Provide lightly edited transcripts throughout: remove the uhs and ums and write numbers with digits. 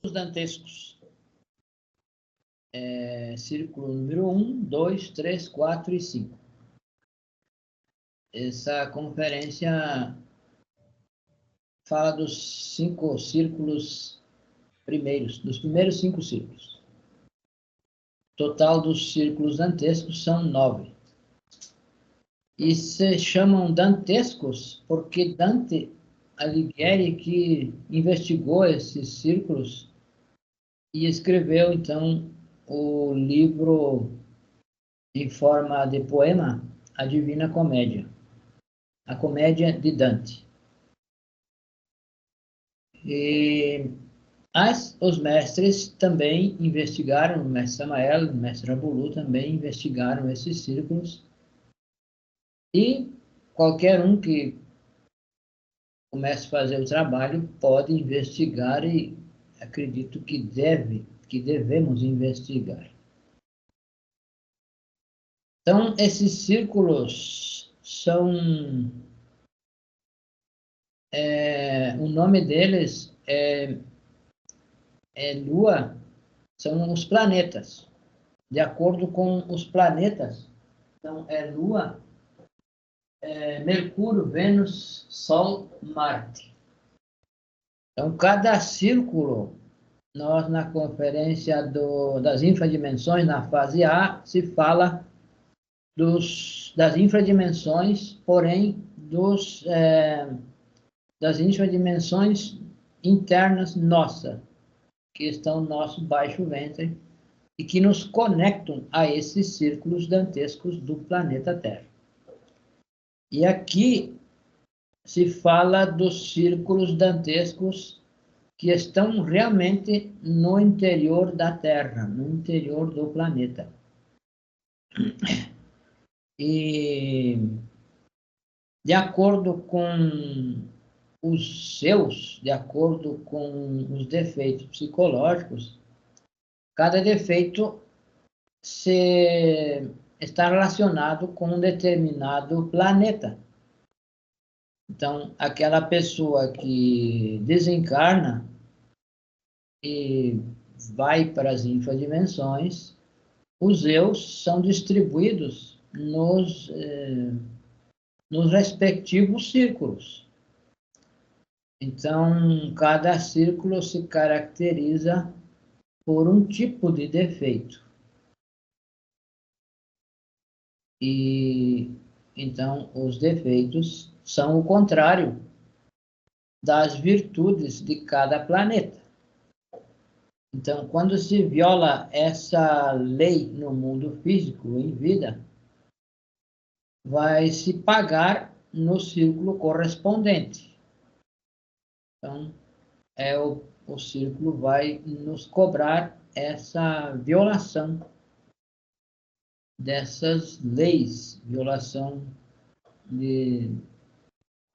dantescos. Círculo número 1, 2, 3, 4 e 5. Essa conferência fala dos 5 círculos primeiros, dos primeiros 5 círculos. Total dos círculos dantescos são 9. E se chamam dantescos porque Dante Alighieri, que investigou esses círculos e escreveu, então, o livro em forma de poema, A Divina Comédia, a Comédia de Dante. E os mestres também investigaram, o mestre Samael, o mestre Abulu também investigaram esses círculos, e qualquer um que comece a fazer o trabalho pode investigar, e acredito que devemos investigar. Então, esses círculos são... o nome deles é Lua, são os planetas. De acordo com os planetas, então é Lua, Mercúrio, Vênus, Sol, Marte. Então, cada círculo, nós na conferência das infradimensões, na fase A, se fala das infradimensões, porém, das infradimensões internas nossas, que estão no nosso baixo ventre e que nos conectam a esses círculos dantescos do planeta Terra. E aqui se fala dos círculos dantescos que estão realmente no interior da Terra, no interior do planeta. E, de acordo com de acordo com os defeitos psicológicos, cada defeito está relacionado com um determinado planeta. Então, aquela pessoa que desencarna e vai para as infradimensões, os eus são distribuídos nos respectivos círculos. Então, cada círculo se caracteriza por um tipo de defeito. E, então, os defeitos são o contrário das virtudes de cada planeta. Então, quando se viola essa lei no mundo físico, em vida, vai se pagar no círculo correspondente. Então, o círculo vai nos cobrar essa violação dessas leis,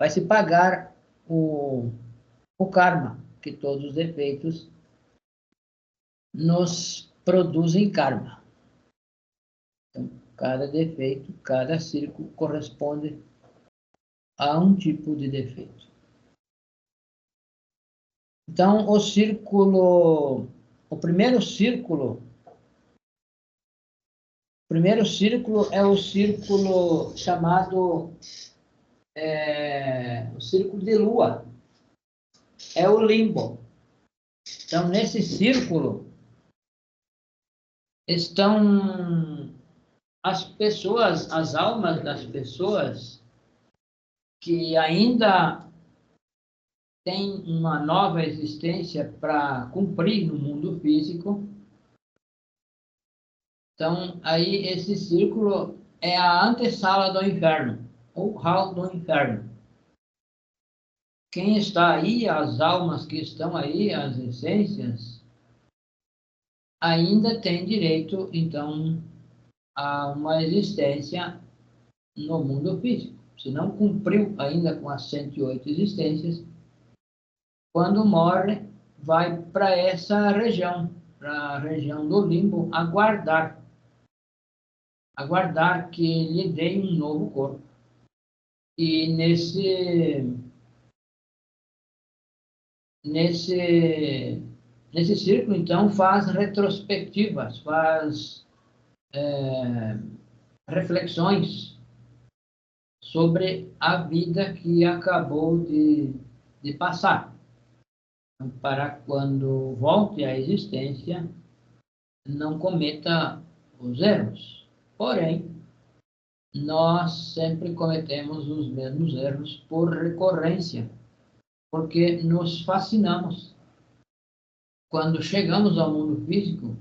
vai se pagar o karma, que todos os defeitos nos produzem karma. Então, cada defeito, cada círculo corresponde a um tipo de defeito. Então, o primeiro círculo é o círculo chamado o círculo de Lua, é o limbo. Então, nesse círculo estão as almas das pessoas que ainda têm uma nova existência para cumprir no mundo físico. Então, aí esse círculo é a antessala do inferno, ou hall do inferno. Quem está aí, as almas que estão aí, as essências, ainda tem direito, então, a uma existência no mundo físico. Se não cumpriu ainda com as 108 existências, quando morre, vai para essa região, para a região do limbo, aguardar que lhe dê um novo corpo. E nesse Nesse círculo, então, faz retrospectivas, faz reflexões sobre a vida que acabou de passar, para quando volte à existência, não cometa os erros. Porém, nós sempre cometemos os mesmos erros por recorrência, porque nos fascinamos. Quando chegamos ao mundo físico,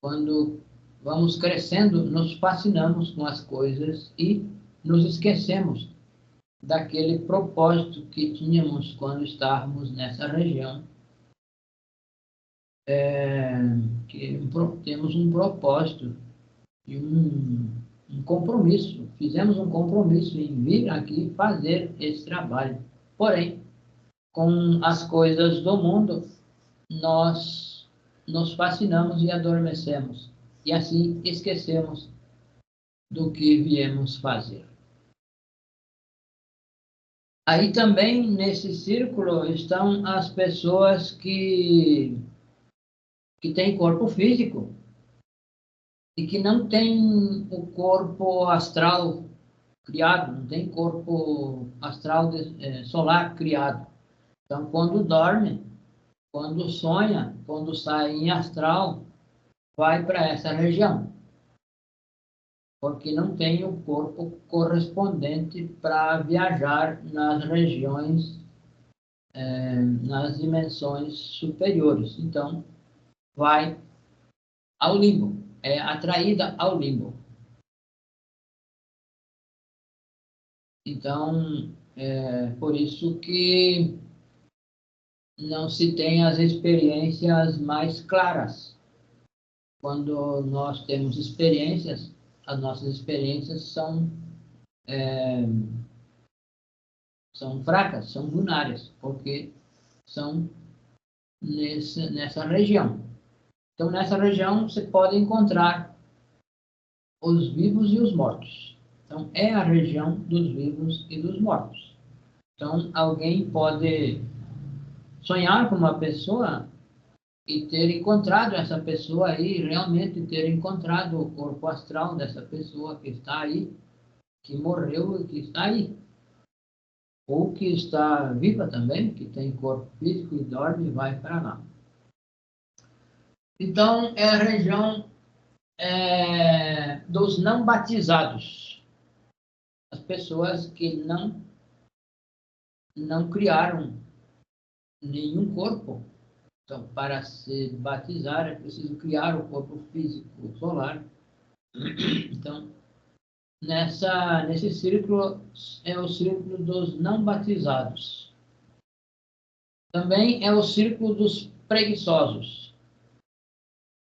quando vamos crescendo, nos fascinamos com as coisas e nos esquecemos daquele propósito que tínhamos quando estávamos nessa região. Que temos um propósito e um compromisso. Fizemos um compromisso em vir aqui fazer esse trabalho. Porém, com as coisas do mundo, nós nos fascinamos e adormecemos. E assim esquecemos do que viemos fazer. Aí também, nesse círculo, estão as pessoas que têm corpo físico e que não têm o corpo astral criado, não tem corpo astral solar criado. Então, quando dorme, quando sonha, quando sai em astral, vai para essa região, porque não tem o corpo correspondente para viajar nas regiões, nas dimensões superiores. Então, vai ao limbo, é atraída ao limbo. Então, por isso que não se tem as experiências mais claras. Quando nós temos experiências, as nossas experiências são fracas, são lunares, porque são nessa região. Então, nessa região, você pode encontrar os vivos e os mortos. Então, é a região dos vivos e dos mortos. Então, alguém pode sonhar com uma pessoa e ter encontrado essa pessoa aí, realmente ter encontrado o corpo astral dessa pessoa que está aí, que morreu e que está aí. Ou que está viva também, que tem corpo físico e dorme e vai para lá. Então, é a região dos não batizados. As pessoas que não criaram nenhum corpo. Então, para se batizar, é preciso criar o corpo físico solar. Então, nesse círculo, é o círculo dos não batizados. Também é o círculo dos preguiçosos.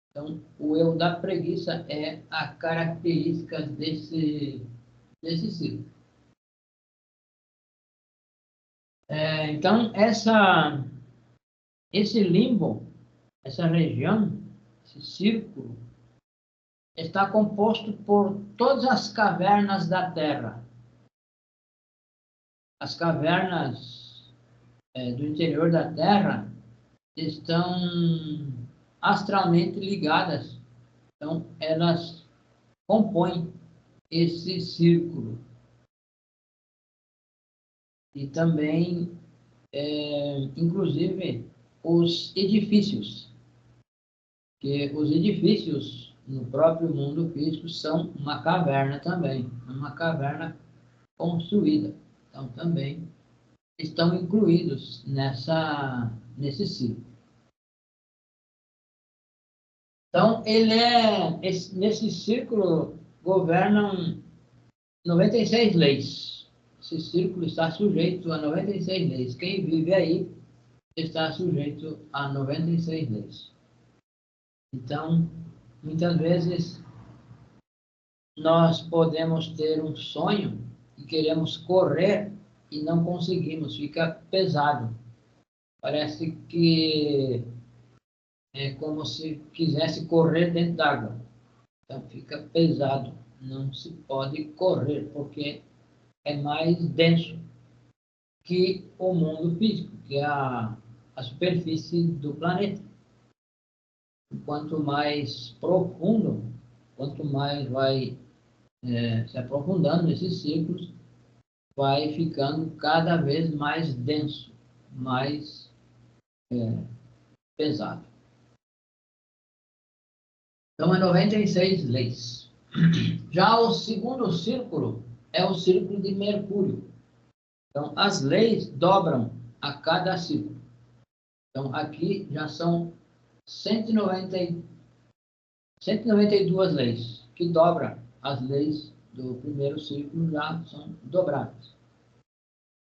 Então, o eu da preguiça é a característica desse círculo. Então, esse limbo, essa região, esse círculo, está composto por todas as cavernas da Terra. As cavernas do interior da Terra estão astralmente ligadas. Então, elas compõem esse círculo. E também, inclusive, os edifícios. Que os edifícios no próprio mundo físico são uma caverna também, uma caverna construída. Então, também estão incluídos nesse ciclo. Então, nesse círculo governam 96 leis. Esse círculo está sujeito a 96 leis. Quem vive aí está sujeito a 96 leis. Então, muitas vezes, nós podemos ter um sonho e queremos correr e não conseguimos, fica pesado. Parece que é como se quisesse correr dentro d'água. Então, fica pesado, não se pode correr, porque é mais denso que o mundo físico, que é a superfície do planeta. quanto mais profundo, quanto mais vai se aprofundando nesses círculos, vai ficando cada vez mais denso, mais pesado. Então, é 96 leis. Já o segundo círculo é o círculo de Mercúrio. Então, as leis dobram a cada círculo. Então, aqui já são 192 leis, que dobram as leis do primeiro círculo, já são dobradas.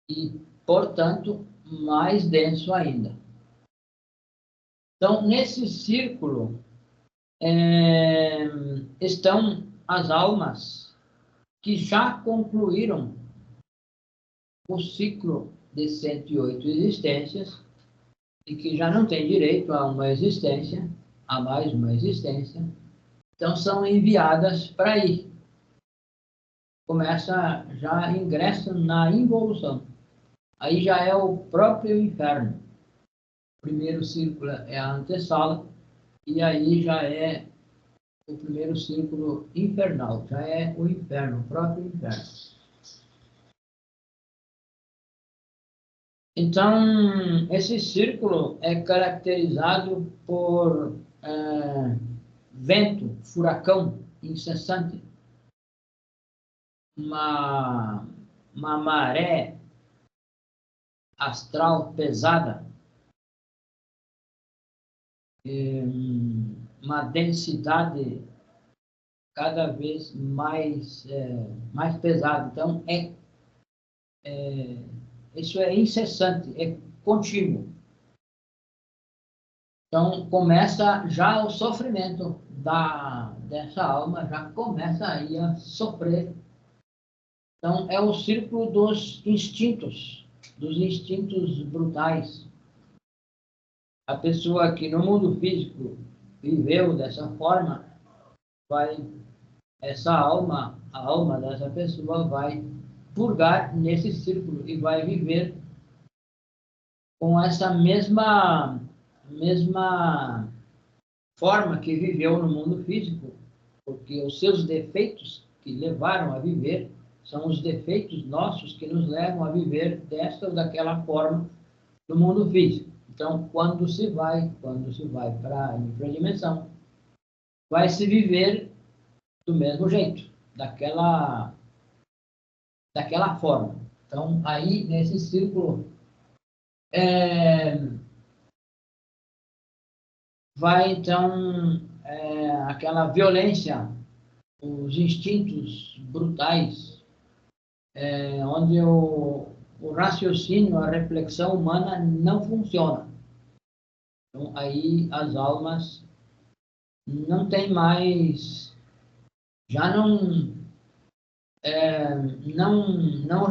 E, portanto, mais denso ainda. Então, nesse círculo, estão as almas que já concluíram o ciclo de 108 existências e que já não têm direito a uma existência, a mais uma existência, então são enviadas para aí. Começa, já ingressam na involução. Aí já é o próprio inferno. O primeiro círculo é a antessala, e aí já é o primeiro círculo infernal, já é o inferno, o próprio inferno. Então, esse círculo é caracterizado por vento, furacão incessante, uma maré astral pesada, uma densidade cada vez mais pesada. Então, isso é incessante, é contínuo. Então, começa já o sofrimento dessa alma, já começa aí a sofrer. Então, é o círculo dos instintos brutais. A pessoa que no mundo físico viveu dessa forma, essa alma, a alma dessa pessoa vai purgar nesse círculo e vai viver com essa mesma forma que viveu no mundo físico, porque os seus defeitos que levaram a viver são os defeitos nossos que nos levam a viver desta ou daquela forma no mundo físico. Então, quando se vai para a infradimensão, vai se viver do mesmo jeito, daquela forma. Então, aí, nesse círculo, vai, então, aquela violência, os instintos brutais, onde o raciocínio, a reflexão humana não funciona. Então, aí as almas não têm mais, já não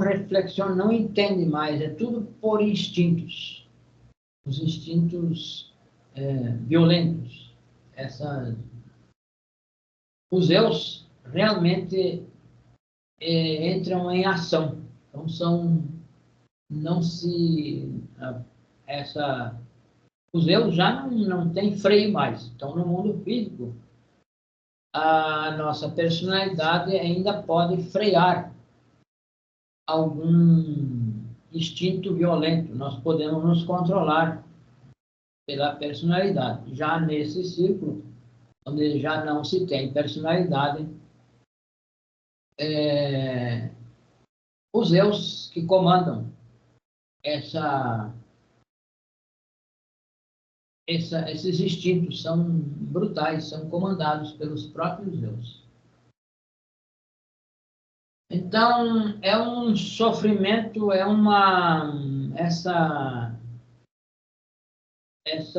reflexionam, não entendem mais, é tudo por instintos. Os instintos violentos. Os eus realmente entram em ação. Então os eus já não têm freio mais. Então, no mundo físico, a nossa personalidade ainda pode frear algum instinto violento. Nós podemos nos controlar pela personalidade. Já nesse círculo, onde já não se tem personalidade, os eus que comandam esses instintos são brutais, são comandados pelos próprios eus. Então, é um sofrimento, esses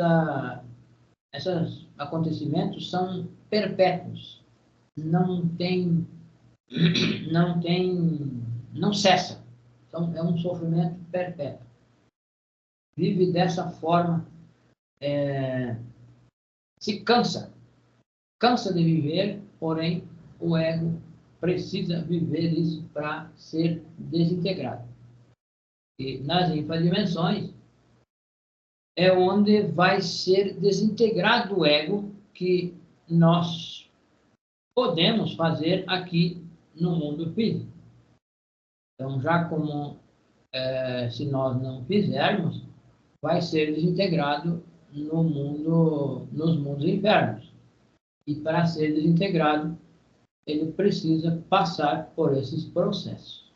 acontecimentos são perpétuos, não cessa. Então, é um sofrimento perpétuo. Vive dessa forma, se cansa de viver, porém o ego precisa viver isso para ser desintegrado. E nas infradimensões é onde vai ser desintegrado o ego que nós podemos fazer aqui no mundo físico. Então, já como se nós não fizermos, vai ser desintegrado no mundo, nos mundos infernos. E para ser desintegrado, ele precisa passar por esses processos.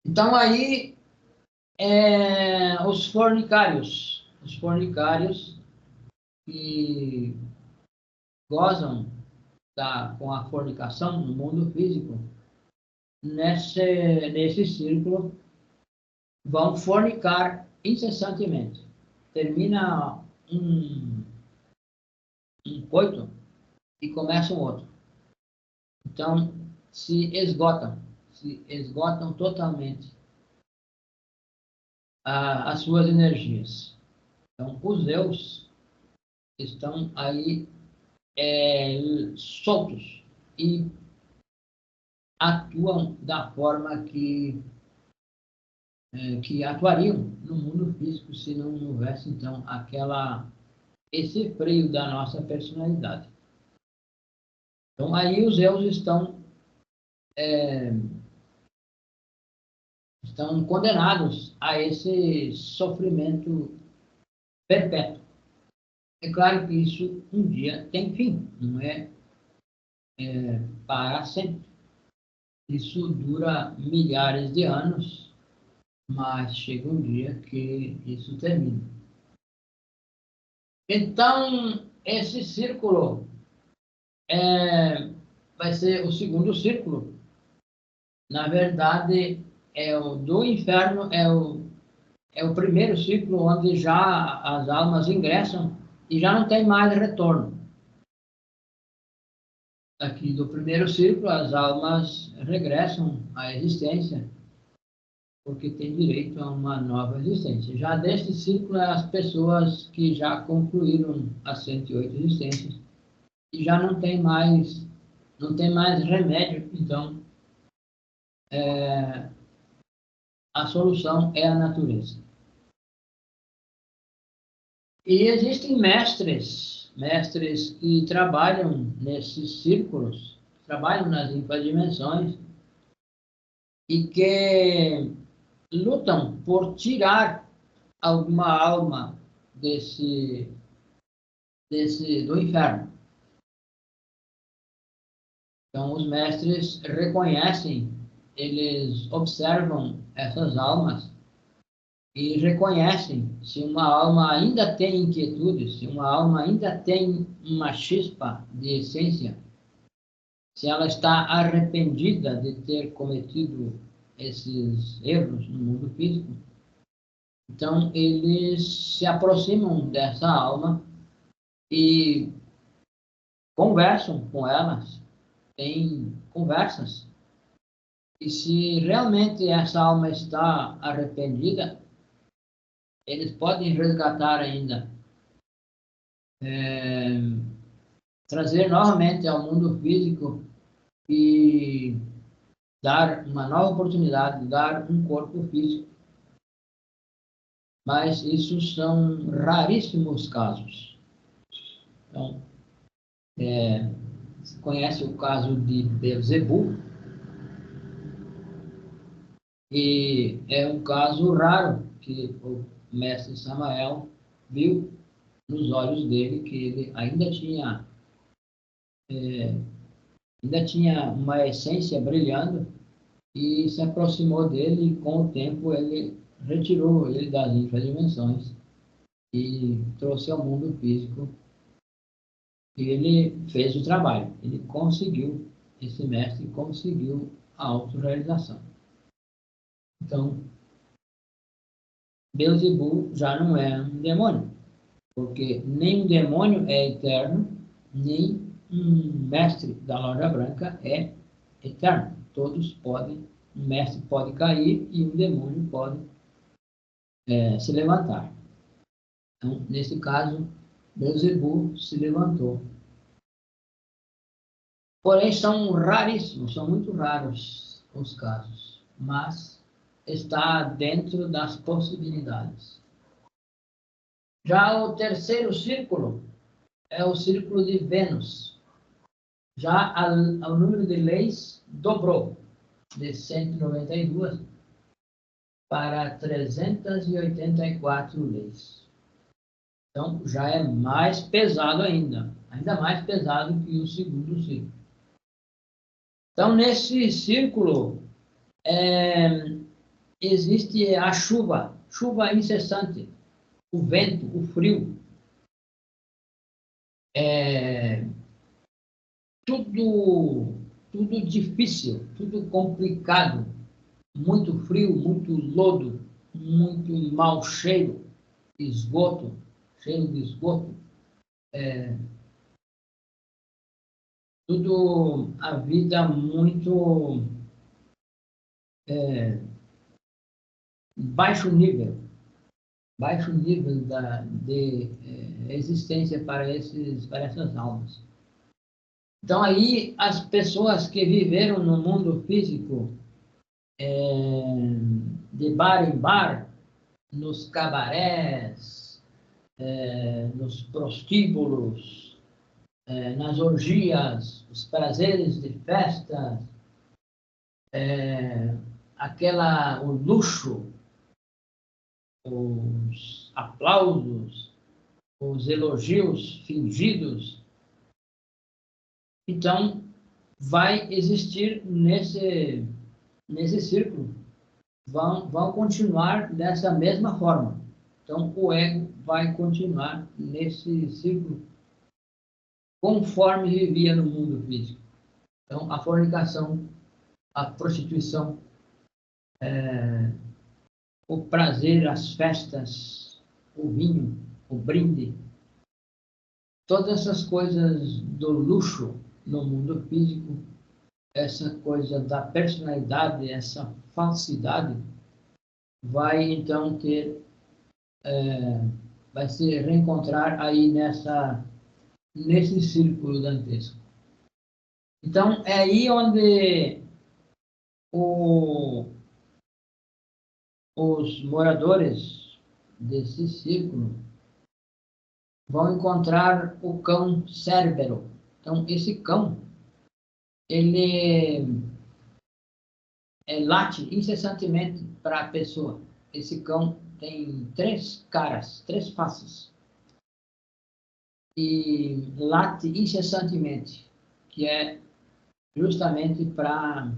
Então, aí, os fornicários que gozam com a fornicação no mundo físico, nesse círculo, vão fornicar incessantemente. Termina um coito e começa um outro. Então, se esgotam totalmente as suas energias. Então, os Zeus estão aí soltos e atuam da forma que atuariam no mundo físico se não houvesse, então, esse freio da nossa personalidade. Então, aí os Zeus estão condenados a esse sofrimento perpétuo. É claro que isso um dia tem fim, não é para sempre. Isso dura milhares de anos, mas chega um dia que isso termina. Então, esse círculo vai ser o segundo círculo. Na verdade, o do inferno é o primeiro ciclo onde já as almas ingressam e já não tem mais retorno. Aqui do primeiro círculo, as almas regressam à existência, porque têm direito a uma nova existência. Já deste círculo, as pessoas que já concluíram as 108 existências e já não tem mais remédio, então a solução é a natureza. E existem mestres que trabalham nesses círculos, trabalham nas infradimensões e que lutam por tirar alguma alma do inferno. Então, os mestres reconhecem, eles observam essas almas e reconhecem se uma alma ainda tem inquietudes, se uma alma ainda tem uma chispa de essência, se ela está arrependida de ter cometido esses erros no mundo físico. Então, eles se aproximam dessa alma e conversam com elas, têm conversas. E se realmente essa alma está arrependida, eles podem resgatar ainda, trazer novamente ao mundo físico e dar uma nova oportunidade, dar um corpo físico. Mas isso são raríssimos casos. Então, você conhece o caso de Beelzebub, e é um caso raro que o mestre Samael viu nos olhos dele que ele ainda tinha uma essência brilhando, e se aproximou dele, e com o tempo ele retirou ele das infradimensões e trouxe ao mundo físico. E ele fez o trabalho, ele conseguiu, esse mestre conseguiu a autorrealização. Então, Beelzebub já não é um demônio, porque nem um demônio é eterno, nem um mestre da loja branca é eterno. Todos podem, um mestre pode cair e um demônio pode se levantar. Então, nesse caso, Beelzebub se levantou. Porém, são raríssimos, são muito raros os casos, mas está dentro das possibilidades. Já o terceiro círculo é o círculo de Vênus. Já o número de leis dobrou, de 192 para 384 leis. Então, já é mais pesado ainda mais pesado que o segundo círculo. Então, nesse círculo, existe a chuva incessante, o vento, o frio, tudo difícil, tudo complicado, muito frio, muito lodo, muito mau cheiro, cheiro de esgoto, tudo a vida muito baixo nível de existência para essas almas. Então, aí, as pessoas que viveram no mundo físico, de bar em bar, nos cabarés, nos prostíbulos, nas orgias, os prazeres de festa, o luxo, os aplausos, os elogios fingidos. Então, vai existir nesse círculo, vão continuar dessa mesma forma. Então, o ego vai continuar nesse círculo conforme vivia no mundo físico. Então, a fornicação, a prostituição, o prazer, as festas, o vinho, o brinde, todas essas coisas do luxo no mundo físico, essa coisa da personalidade, essa falsidade, vai então vai se reencontrar aí nesse círculo dantesco. Então, é aí onde os moradores desse círculo vão encontrar o cão Cérbero. Então, esse cão, ele late incessantemente para a pessoa. Esse cão tem 3 caras, 3 faces. E late incessantemente, que é justamente para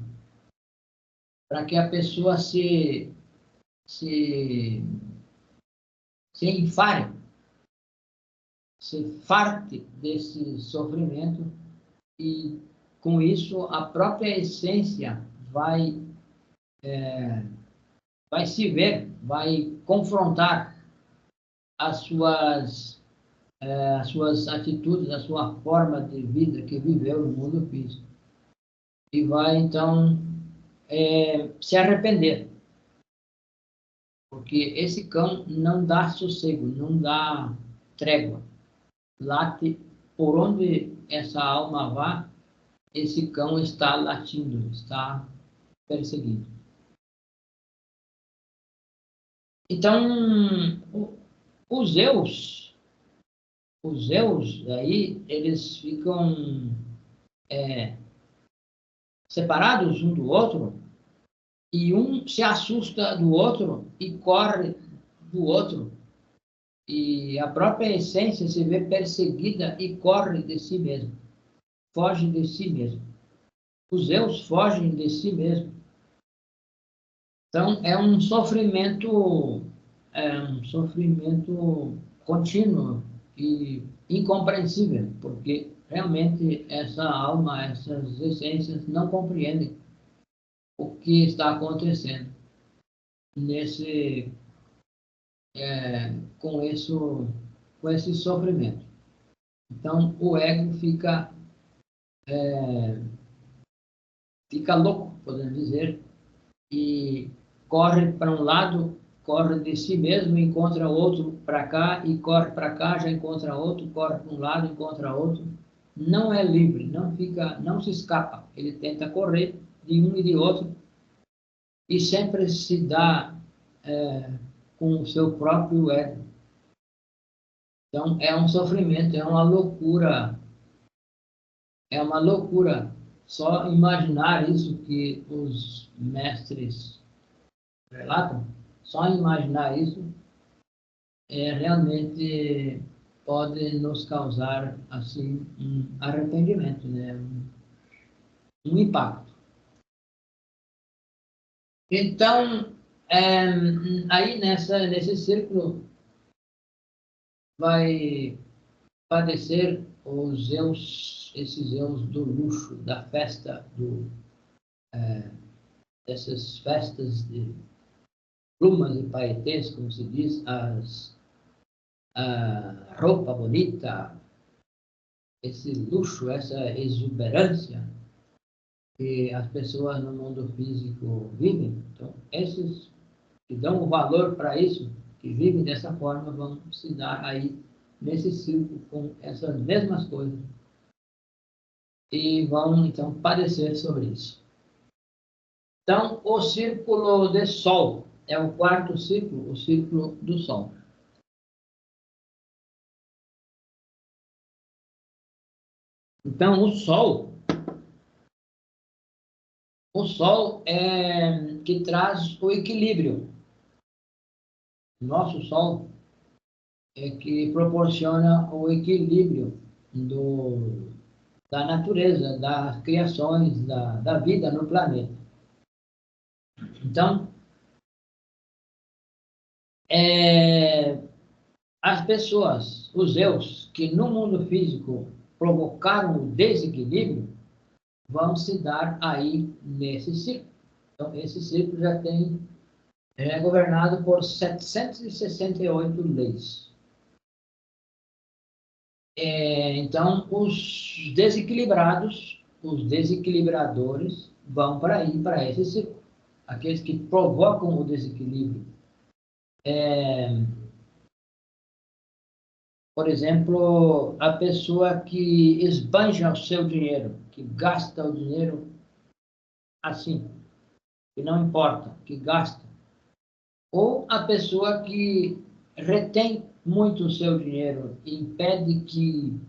que a pessoa se enfare, se farte desse sofrimento, e com isso a própria essência vai se ver, vai confrontar as suas atitudes, a sua forma de vida que viveu no mundo físico. E vai, então, se arrepender. Porque esse cão não dá sossego, não dá trégua. Late por onde essa alma vá, esse cão está latindo, está perseguindo. Então, os Zeus aí, eles ficam separados um do outro, e um se assusta do outro e corre do outro. E a própria essência se vê perseguida e corre de si mesmo, foge de si mesmo. Os Zeus fogem de si mesmo. Então, é um sofrimento contínuo e incompreensível, porque realmente essa alma, essas essências não compreendem o que está acontecendo com esse sofrimento. Então, o ego fica louco, podemos dizer, e corre para um lado, corre de si mesmo, encontra outro para cá, e corre para cá, já encontra outro, corre para um lado, encontra outro. Não é livre, não se escapa. Ele tenta correr de um e de outro, e sempre se dá com o seu próprio ego. Então, é um sofrimento, é uma loucura só imaginar isso que os mestres relatam, só imaginar isso realmente pode nos causar assim um arrependimento, né? Um impacto. Então, aí nesse círculo vai padecer os eus, esses eus do luxo, da festa, dessas festas de plumas e paetês, como se diz, a roupa bonita, esse luxo, essa exuberância que as pessoas no mundo físico vivem. Então, esses que dão o valor para isso, que vivem dessa forma, vão se dar aí nesse círculo com essas mesmas coisas e vão, então, padecer sobre isso. Então, o círculo de Sol é o quarto círculo, o círculo do Sol. Então, o Sol é que traz o equilíbrio. Nosso Sol é que proporciona o equilíbrio da natureza, das criações, da vida no planeta. Então, as pessoas, os eus, que no mundo físico provocaram o desequilíbrio, vão se dar aí nesse ciclo. Então, esse ciclo já é governado por 768 leis. Então, os desequilibrados, os desequilibradores, vão para aí, para esse ciclo. Aqueles que provocam o desequilíbrio. Por exemplo, a pessoa que esbanja o seu dinheiro, que gasta o dinheiro assim, que não importa, que gasta. Ou a pessoa que retém muito o seu dinheiro e impede que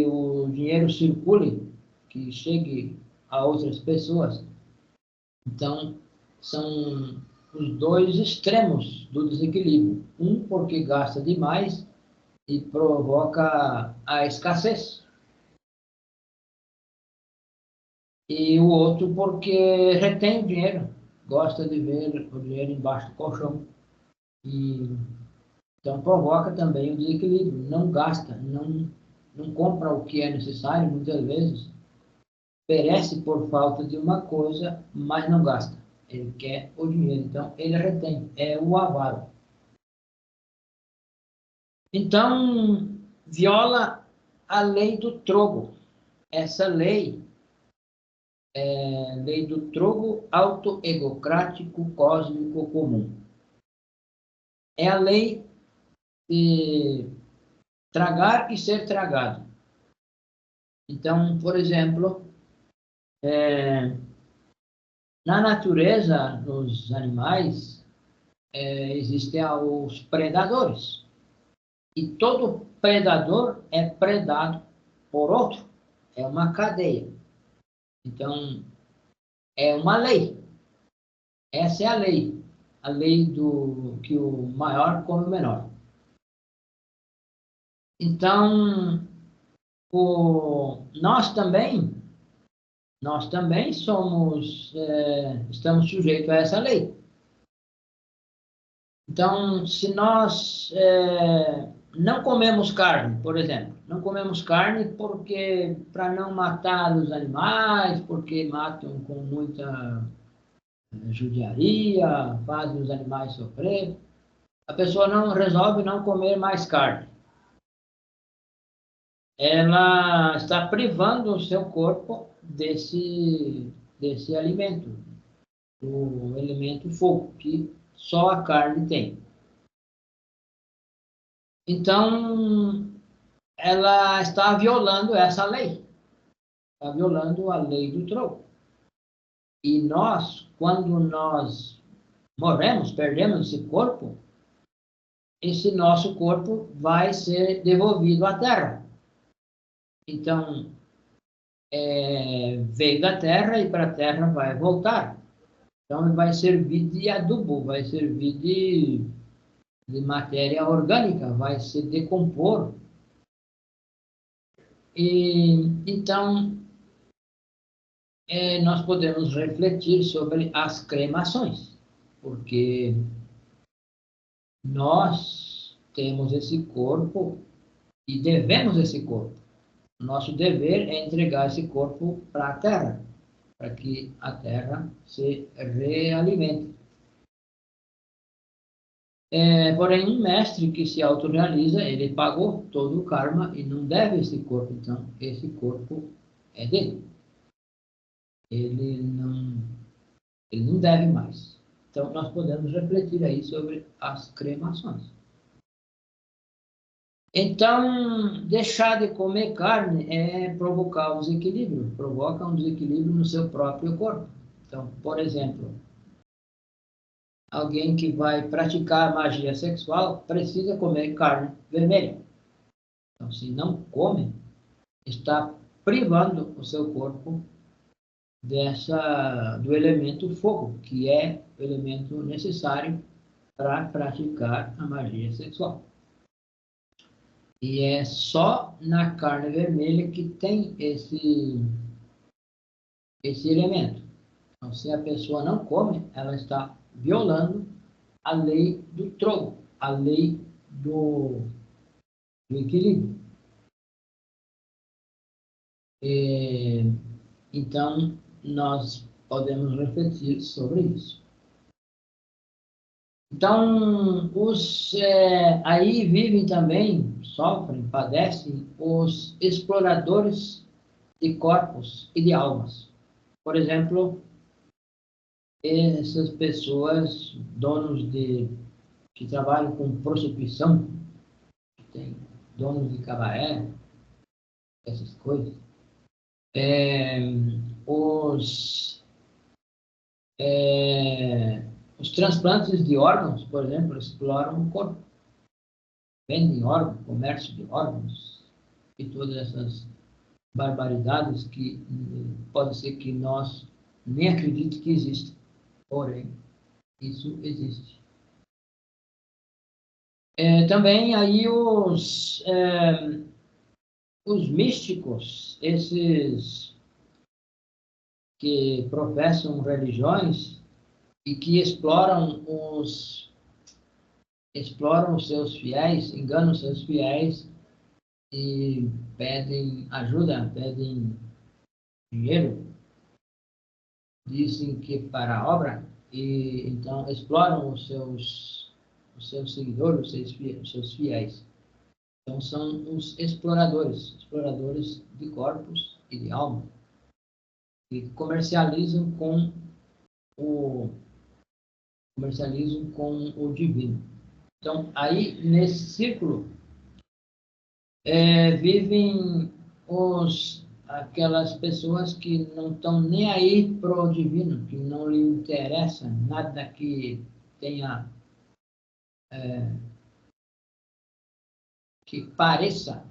o dinheiro circule, que chegue a outras pessoas. Então, são os dois extremos do desequilíbrio. Um porque gasta demais e provoca a escassez. E o outro porque retém o dinheiro, gosta de ver o dinheiro embaixo do colchão. E, então provoca também o desequilíbrio, não gasta, não compra o que é necessário, muitas vezes, perece por falta de uma coisa, mas não gasta. Ele quer o dinheiro, então ele retém, é o avaro. Então, viola a lei do trogo. Essa lei lei do trogo autoegocrático cósmico comum. É a lei de tragar e ser tragado. Então, por exemplo, na natureza, nos animais, existem os predadores. E todo predador é predado por outro. É uma cadeia. Então, é uma lei. Essa é a lei do que o maior come o menor. Então, nós também estamos sujeitos a essa lei. Então, se nós não comemos carne, por exemplo, não comemos carne porque para não matar os animais, porque matam com muita judiaria, fazem os animais sofrer, a pessoa não resolve não comer mais carne. Ela está privando o seu corpo desse alimento, do elemento fogo, que só a carne tem. Então, ela está violando essa lei, está violando a lei do troco. E nós, quando nós morremos, perdemos esse corpo, esse nosso corpo vai ser devolvido à Terra. Então, veio da Terra e para a Terra vai voltar. Então, vai servir de adubo, vai servir de matéria orgânica, vai se decompor. E, então, nós podemos refletir sobre as cremações, porque nós temos esse corpo e devemos esse corpo. Nosso dever é entregar esse corpo para a Terra, para que a Terra se realimente. Porém, um mestre que se autorrealiza, ele pagou todo o karma e não deve esse corpo. Então, esse corpo é dele. Ele não deve mais. Então, nós podemos refletir aí sobre as cremações. Então, deixar de comer carne é provocar um desequilíbrio, provoca um desequilíbrio no seu próprio corpo. Então, por exemplo, alguém que vai praticar magia sexual precisa comer carne vermelha. Então, se não come, está privando o seu corpo do elemento fogo, que é o elemento necessário para praticar a magia sexual. E é só na carne vermelha que tem esse elemento. Então, se a pessoa não come, ela está violando a lei do troco, a lei do equilíbrio. Então, nós podemos refletir sobre isso. Então, aí vivem também, sofrem, padecem os exploradores de corpos e de almas. Por exemplo, essas pessoas, donos que trabalham com prostituição, que tem donos de cabaré, essas coisas, os transplantes de órgãos, por exemplo, exploram o corpo, vendem órgãos, comércio de órgãos e todas essas barbaridades que pode ser que nós nem acreditemos que existem, porém, isso existe. Também aí os místicos, esses que professam religiões e que exploram os seus fiéis, enganam os seus fiéis e pedem ajuda, pedem dinheiro, dizem que para a obra, e então exploram os seus seguidores, os seus fiéis. Então são os exploradores de corpos e de alma, que comercializam com o divino. Então, aí, nesse círculo, vivem aquelas pessoas que não estão nem aí para o divino, que não lhe interessa nada que tenha, que pareça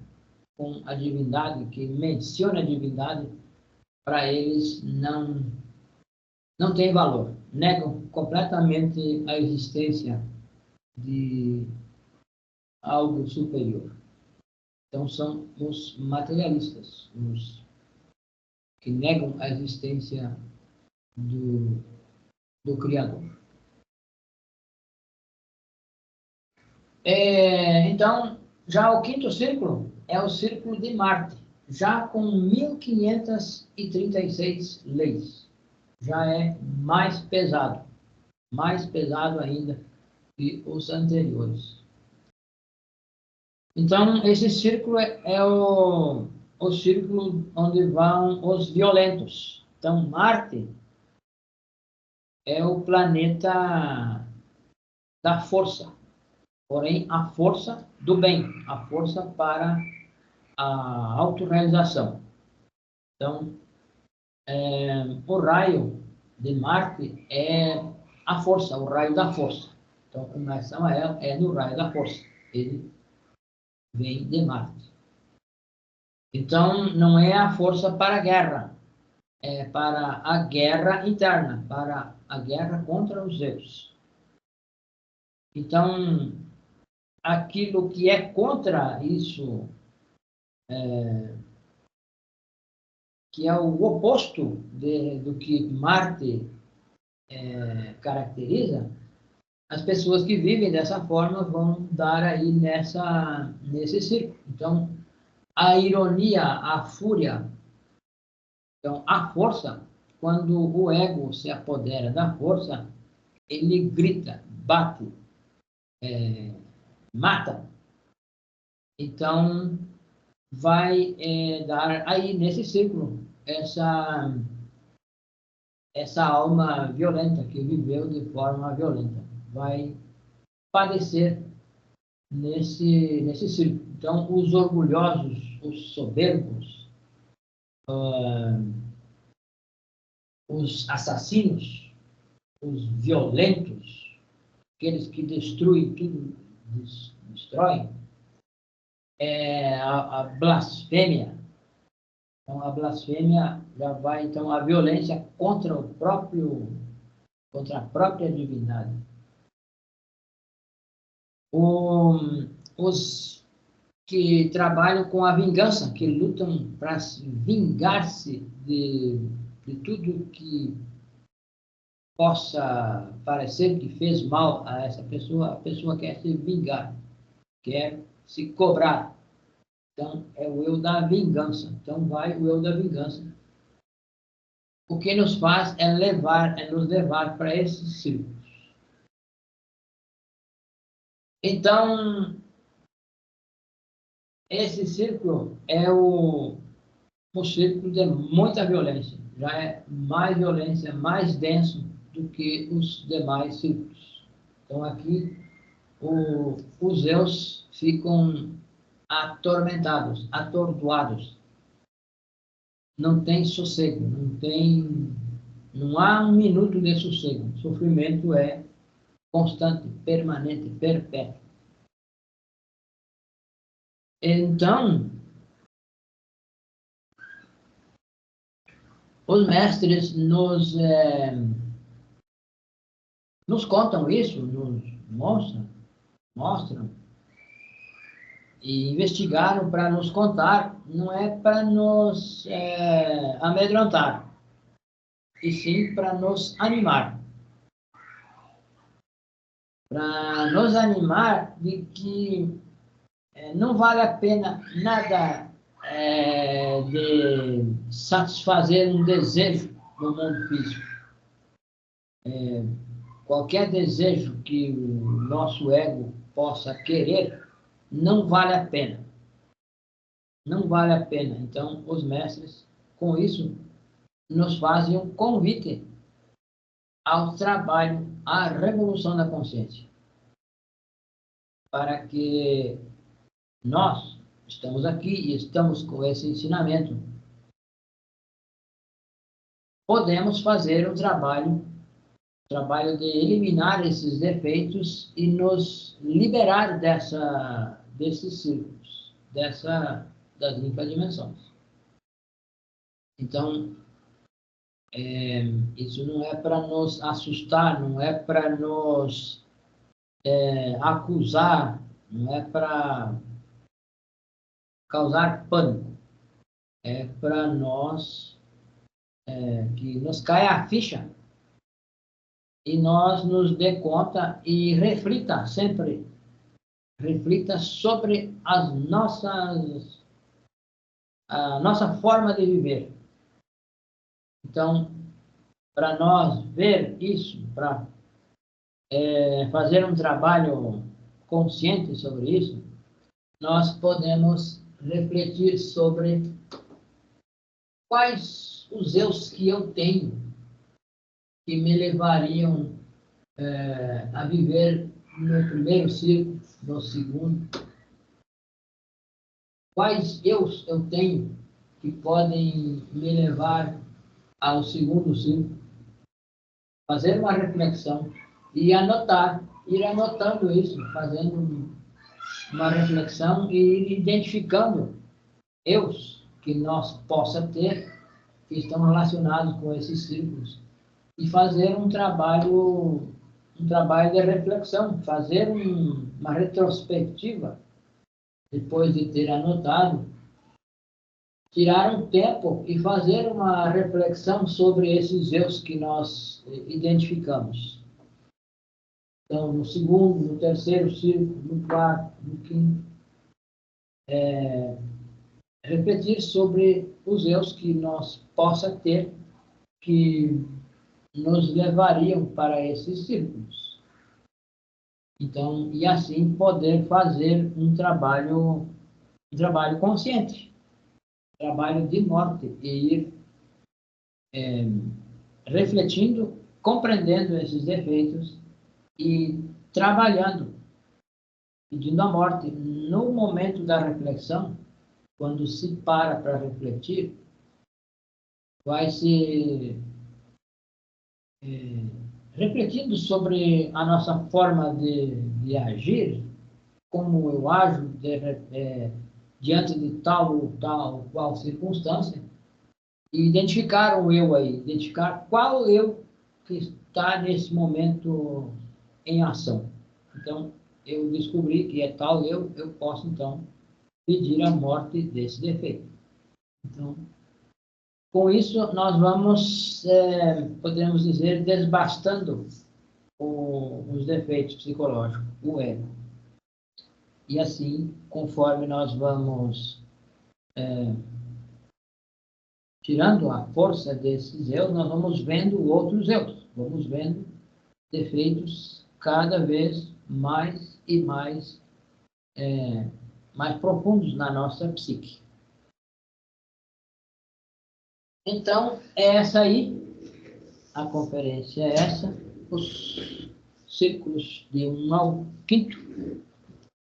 com a divindade, que mencione a divindade, para eles não tem valor. Negam completamente a existência de algo superior. Então, são os materialistas, os que negam a existência do Criador. Então, já o quinto círculo é o círculo de Marte, já com 1536 leis. Já é mais pesado ainda que os anteriores. Então, esse círculo é o círculo onde vão os violentos. Então, Marte é o planeta da força, porém, a força do bem, a força para a autorrealização. Então, o raio de Marte é a força, o raio da força. Então, a começão é no raio da força. Ele vem de Marte. Então, não é a força para a guerra, é para a guerra interna, para a guerra contra os Zeus. Então, aquilo que é contra isso, que é o oposto do que Marte caracteriza, as pessoas que vivem dessa forma vão dar aí nesse círculo. Então, a ironia, a fúria, então, a força, quando o ego se apodera da força, ele grita, bate, mata. Então, vai dar aí nesse círculo essa alma violenta que viveu de forma violenta. Vai padecer nesse círculo. Então, os orgulhosos, os soberbos, os assassinos, os violentos, aqueles que destruem tudo, destroem, a blasfêmia. Então, a blasfêmia já vai, então, a violência contra a própria divindade. Os que trabalham com a vingança, que lutam para vingar-se de tudo que possa parecer que fez mal a essa pessoa, a pessoa quer se vingar, quer se cobrar. Então, é o eu da vingança. Então, vai o eu da vingança. O que nos faz é nos levar para esses círculos. Então, esse círculo é o círculo de muita violência. Já é mais violência, mais denso do que os demais círculos. Então, aqui, os Zeus ficam atormentados, atordoados. Não tem sossego, não há um minuto de sossego. O sofrimento é constante, permanente, perpétuo. Então, os mestres nos contam isso, nos mostram e investigaram para nos contar, não é para nos amedrontar, e sim para nos animar. Para nos animar de que não vale a pena nada de satisfazer um desejo no mundo físico. Qualquer desejo que o nosso ego possa querer, não vale a pena. Não vale a pena. Então, os mestres, com isso, nos fazem um convite ao trabalho, à revolução da consciência. Para que nós estamos aqui e estamos com esse ensinamento, podemos fazer o trabalho de eliminar esses defeitos e nos liberar desses círculos, das limpas dimensões. Então, isso não é para nos assustar, não é para nos acusar, não é para causar pânico, é para nós que nos caia a ficha e nós nos dê conta e reflita sempre, sobre a nossa forma de viver. Então, para nós ver isso, para fazer um trabalho consciente sobre isso, nós podemos refletir sobre quais os eus que eu tenho que me levariam a viver no primeiro círculo, no segundo. Quais eus eu tenho que podem me levar ao segundo círculo? Fazer uma reflexão e ir anotando isso, fazendo uma reflexão e ir identificando eus que nós possa ter, que estão relacionados com esses círculos, e fazer um trabalho de reflexão, fazer uma retrospectiva, depois de ter anotado, tirar um tempo e fazer uma reflexão sobre esses eus que nós identificamos. Então, no segundo, no terceiro círculo, no quarto, no quinto, refletir sobre os eus que nós possa ter, que nos levariam para esses círculos. Então, e assim poder fazer um trabalho consciente, trabalho de morte, e ir refletindo, compreendendo esses defeitos e trabalhando, pedindo a morte. No momento da reflexão, quando se para refletir, vai se refletindo sobre a nossa forma de agir, como eu ajo diante de tal ou qual circunstância, e identificar o eu aí, identificar qual eu que está nesse momento em ação. Então, eu descobri que é tal eu posso, então, pedir a morte desse defeito. Então, com isso, nós vamos, podemos dizer, desbastando os defeitos psicológicos, o ego. E assim, conforme nós vamos tirando a força desses eus, nós vamos vendo outros eus, vamos vendo defeitos cada vez mais e mais, mais profundos na nossa psique. Então, é essa aí, a conferência é essa, os círculos de 1 ao 5º.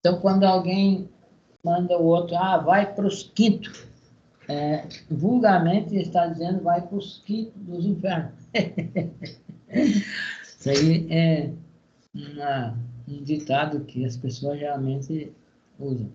Então, quando alguém manda o outro, vai para os 5º, vulgarmente está dizendo, vai para os 5º dos infernos. Isso aí é um ditado que as pessoas geralmente usam.